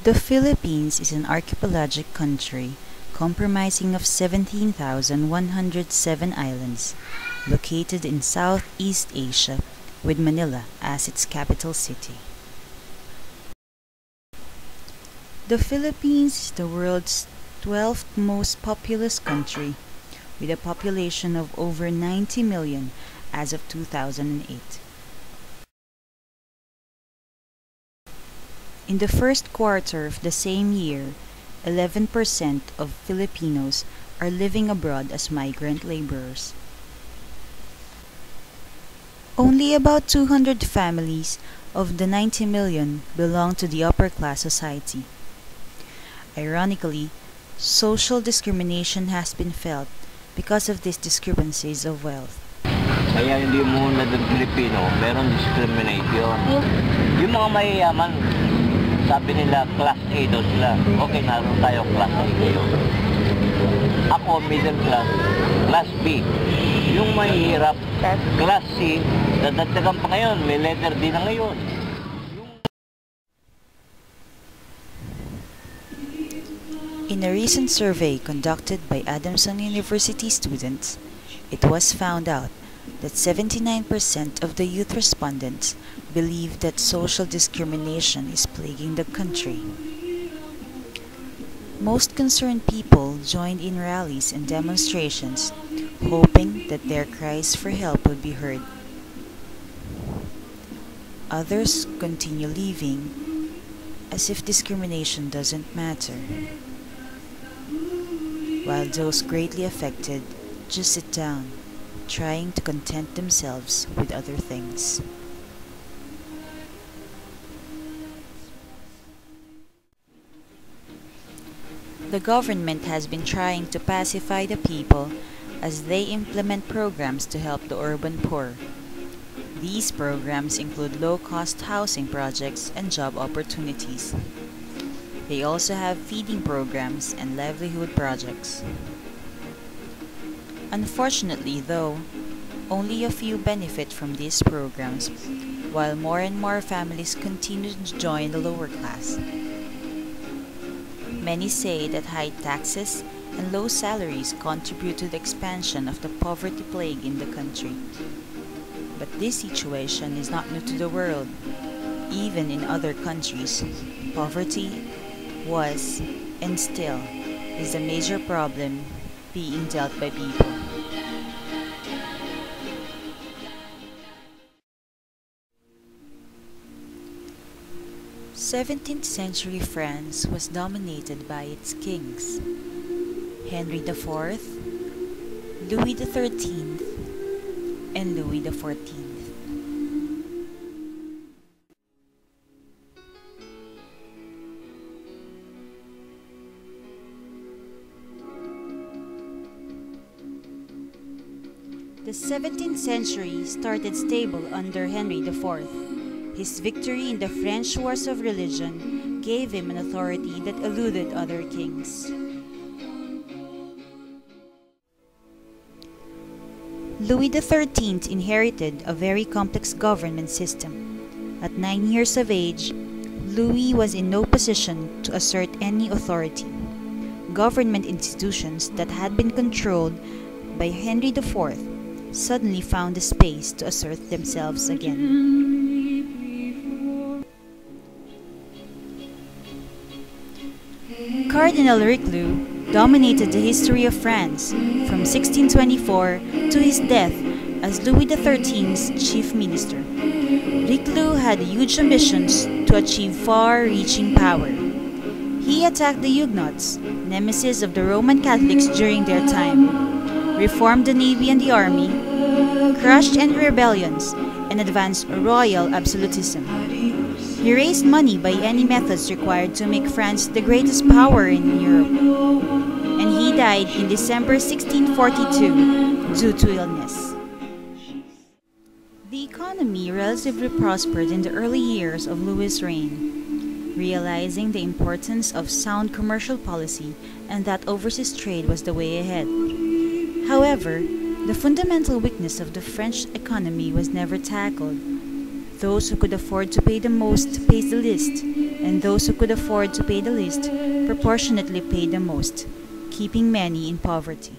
The Philippines is an archipelagic country comprising of 17,107 islands, located in Southeast Asia, with Manila as its capital city. The Philippines is the world's 12th most populous country, with a population of over 90 million as of 2008. In the first quarter of the same year, 11% of Filipinos are living abroad as migrant laborers. Only about 200 families of the 90 million belong to the upper class society. Ironically, social discrimination has been felt because of these discrepancies of wealth. Kaya hindi muna ng Pilipino, meron discrimination. Yung mga mayayaman, sabi nila class A daw sila. Okay, naroon tayo class A ngayon. Ako, middle class, class B. Yung mahihirap, class C, dadagdagan pa ngayon, may letter D na ngayon. In a recent survey conducted by Adamson University students, it was found out that 79% of the youth respondents believe that social discrimination is plaguing the country. Most concerned people joined in rallies and demonstrations, hoping that their cries for help would be heard. Others continue leaving as if discrimination doesn't matter, while those greatly affected just sit down, trying to content themselves with other things. The government has been trying to pacify the people as they implement programs to help the urban poor. These programs include low-cost housing projects and job opportunities. They also have feeding programs and livelihood projects. Unfortunately, though, only a few benefit from these programs, while more and more families continue to join the lower class. Many say that high taxes and low salaries contribute to the expansion of the poverty plague in the country. But this situation is not new to the world. Even in other countries, poverty was, and still, is a major problem being dealt by people. 17th century France was dominated by its kings, Henry IV, Louis XIII, and Louis XIV. The 17th century started stable under Henry IV. His victory in the French Wars of Religion gave him an authority that eluded other kings. Louis XIII inherited a very complex government system. At 9 years of age, Louis was in no position to assert any authority. Government institutions that had been controlled by Henry IV suddenly found the space to assert themselves again. Cardinal Richelieu dominated the history of France from 1624 to his death as Louis XIII's chief minister. Richelieu had huge ambitions to achieve far-reaching power. He attacked the Huguenots, nemesis of the Roman Catholics during their time, reformed the navy and the army, crushed any rebellions, and advanced royal absolutism. He raised money by any methods required to make France the greatest power in Europe, and he died in December 1642 due to illness. The economy relatively prospered in the early years of Louis' reign, realizing the importance of sound commercial policy and that overseas trade was the way ahead. However, the fundamental weakness of the French economy was never tackled. Those who could afford to pay the most pays the least, and those who could afford to pay the least proportionately pay the most, keeping many in poverty.